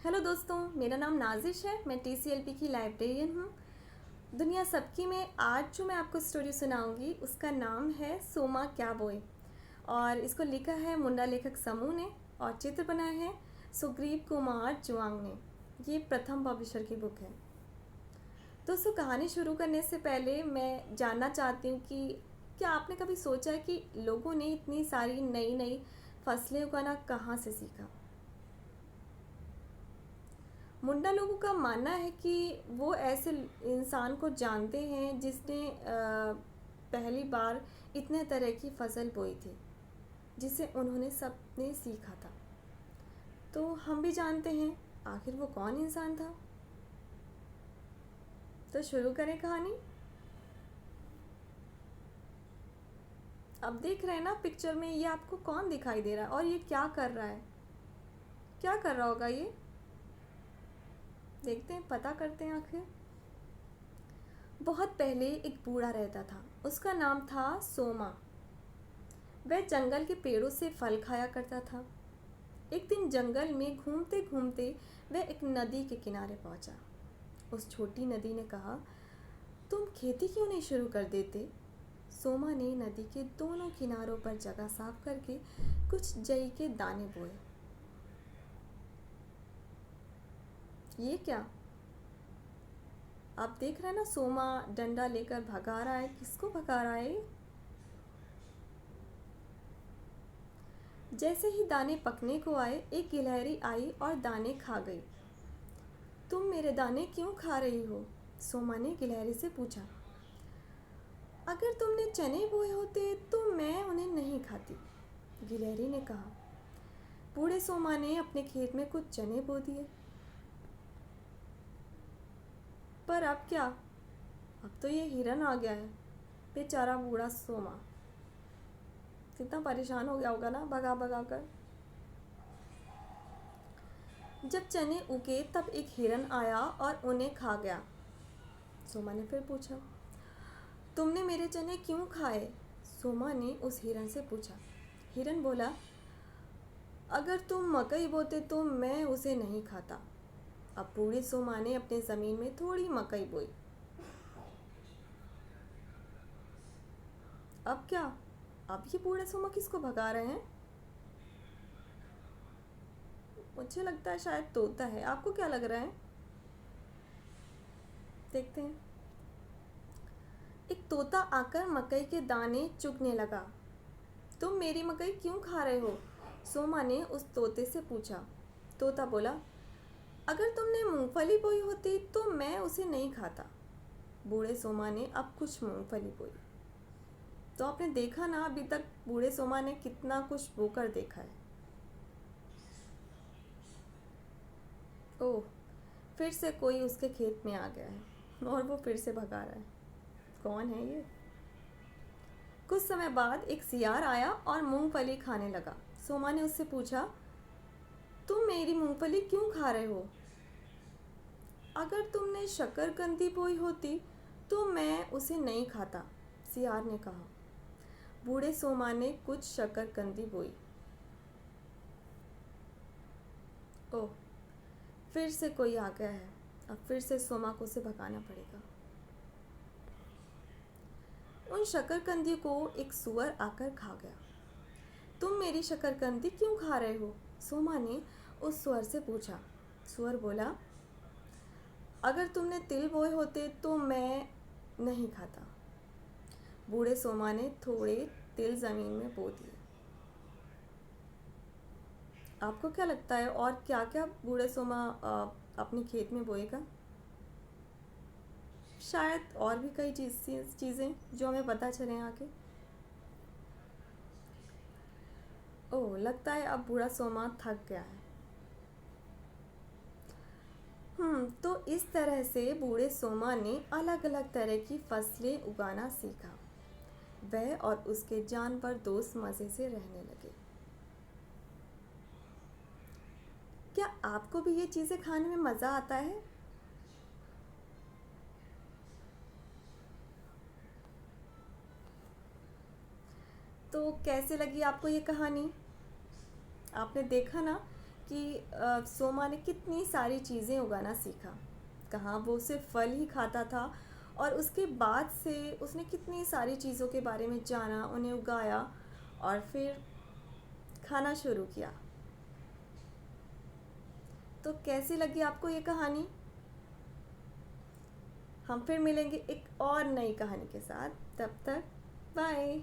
Hello दोस्तों, मेरा नाम नाजिश है। मैं टीसीएलपी की लाइब्रेरियन हूँ। दुनिया सबकी में आज जो मैं आपको स्टोरी सुनाऊंगी उसका नाम है सोमा क्या बोए और इसको लिखा है मुंडा लेखक समूह ने और चित्र बनाए हैं सुग्रीव कुमार जुआंग ने। ये प्रथम पब्लिशर की बुक है। दोस्तों, कहानी शुरू करने से पहले मैं जानना चाहती हूँ कि क्या आपने कभी सोचा है कि लोगों ने इतनी सारी नई नई फसलें उगाना कहाँ से सीखा। मुंडा लोगों का मानना है कि वो ऐसे इंसान को जानते हैं जिसने पहली बार इतने तरह की फसल बोई थी जिसे उन्होंने सबने सीखा था। तो हम भी जानते हैं आखिर वो कौन इंसान था। तो शुरू करें कहानी। अब देख रहे हैं ना पिक्चर में, ये आपको कौन दिखाई दे रहा है और ये क्या कर रहा है। क्या कर रहा होगा ये, देखते हैं, पता करते हैं आखिर। बहुत पहले एक बूढ़ा रहता था। उसका नाम था सोमा। वह जंगल के पेड़ों से फल खाया करता था। एक दिन जंगल में घूमते घूमते वह एक नदी के किनारे पहुंचा। उस छोटी नदी ने कहा, तुम खेती क्यों नहीं शुरू कर देते। सोमा ने नदी के दोनों किनारों पर जगह साफ करके कुछ जई के दाने बोए। ये क्या, आप देख रहे हैं ना, सोमा डंडा लेकर भगा रहा है। किसको भगा रहा है। जैसे ही दाने पकने को आए, एक गिलहरी आई और दाने खा गई। तुम मेरे दाने क्यों खा रही हो, सोमा ने गिलहरी से पूछा। अगर तुमने चने बोए होते तो मैं उन्हें नहीं खाती, गिलहरी ने कहा। बूढ़े सोमा ने अपने खेत में कुछ चने बो दिए। पर अब क्या, अब तो ये हिरन आ गया है। बेचारा बूढ़ा सोमा कितना परेशान हो गया होगा ना, भगा भगा कर। जब चने उगे तब एक हिरन आया और उन्हें खा गया। सोमा ने फिर पूछा, तुमने मेरे चने क्यों खाए, सोमा ने उस हिरन से पूछा। हिरन बोला, अगर तुम मकई बोते तो मैं उसे नहीं खाता। अब बूढ़े सोमा ने अपने ज़मीन में थोड़ी मकई बोई। अब क्या, अब ये बूढ़े सोमा किसको भगा रहे हैं। मुझे लगता है शायद तोता है। आपको क्या लग रहा है, देखते हैं। एक तोता आकर मकई के दाने चुगने लगा। तुम मेरी मकई क्यों खा रहे हो, सोमा ने उस तोते से पूछा। तोता बोला, अगर तुमने मूंगफली बोई होती तो मैं उसे नहीं खाता। बूढ़े सोमा ने अब कुछ मूंगफली बोई। तो आपने देखा ना, अभी तक बूढ़े सोमा ने कितना कुछ बोकर देखा है। ओह, फिर से कोई उसके खेत में आ गया है और वो फिर से भगा रहा है। कौन है ये। कुछ समय बाद एक सियार आया और मूंगफली खाने लगा। सोमा ने उससे पूछा, तुम मेरी मूंगफली क्यों खा रहे हो। अगर तुमने शकरकंदी बोई होती तो मैं उसे नहीं खाता, सियार ने कहा। बूढ़े सोमा ने कुछ शकरकंदी बोई। ओह, फिर से कोई आ गया है। अब फिर से सोमा को उसे भगाना पड़ेगा। उन शकरकंदी को एक सुअर आकर खा गया। तुम मेरी शकरकंदी क्यों खा रहे हो, सोमा ने उस सुअर से पूछा। सुअर बोला, अगर तुमने तिल बोए होते तो मैं नहीं खाता। बूढ़े सोमा ने थोड़े तिल ज़मीन में बो दिए। आपको क्या लगता है और क्या क्या बूढ़े सोमा अपने खेत में बोएगा। शायद और भी कई चीज़ें जो हमें पता चलें आगे। ओह, लगता है अब बूढ़ा सोमा थक गया है। तो इस तरह से बूढ़े सोमा ने अलग अलग तरह की फसलें उगाना सीखा। वह और उसके जानवर दोस्त मज़े से रहने लगे। क्या आपको भी ये चीज़ें खाने में मज़ा आता है। तो कैसे लगी आपको ये कहानी। आपने देखा ना कि सोमा ने कितनी सारी चीज़ें उगाना सीखा। कहाँ वो सिर्फ फल ही खाता था, और उसके बाद से उसने कितनी सारी चीज़ों के बारे में जाना, उन्हें उगाया और फिर खाना शुरू किया। तो कैसी लगी आपको ये कहानी? हम फिर मिलेंगे एक और नई कहानी के साथ। तब तक बाय।